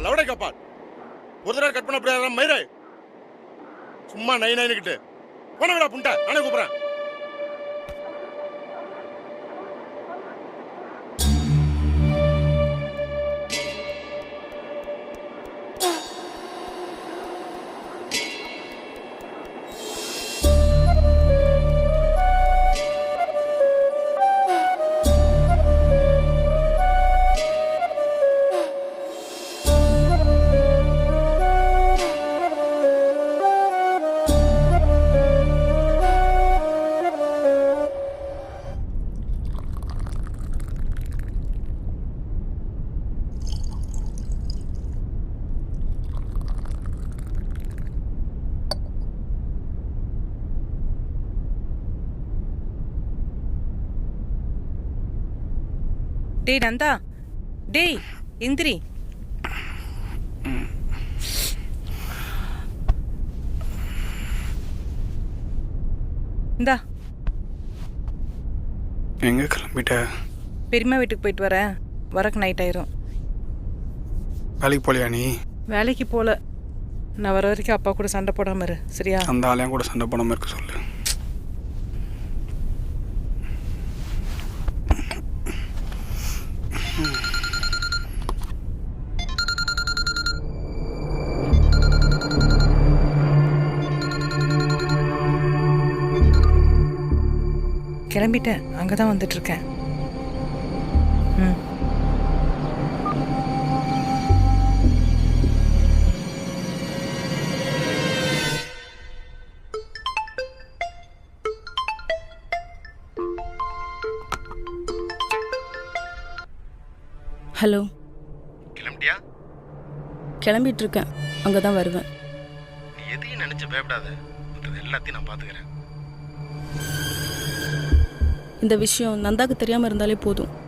லவுடை காப்பாள் ஒரு தடவை கட் பண்ண அப்படியே மயிரை சும்மா நை நைனுக்கிட்டு போன விடா புண்டை நானே கூப்பிட்றேன். டேய் நந்தா, டேய் இந்திரி. இந்தா. எங்க கிளம்பிட்ட? பெரியம்மா வீட்டுக்கு போயிட்டு வரக்கு நைட் ஆயிரும். வேலைக்கு போலியா நீ? வேலைக்கு போல. நான் வர வரைக்கும் அப்பா கூட சண்டை போடாம இரு, சரியா? அந்த ஆளையும் கூட சண்டை போடாம இருக்க சொல்லு. கிளம்பிட்டேன், அங்கதான் வந்துட்டு இருக்கேன். ம். ஹலோ, கிளம்பிட்டியா? கிளம்பிட்டு இருக்கேன், அங்கே தான் வருவேன். நீ எதையும் நினைச்சு பயப்படாத, மற்றது எல்லாத்தையும் நான் பாத்துக்கிறேன். இந்த விஷயம் நந்தாக்கு தெரியாமல் இருந்தாலே போதும்.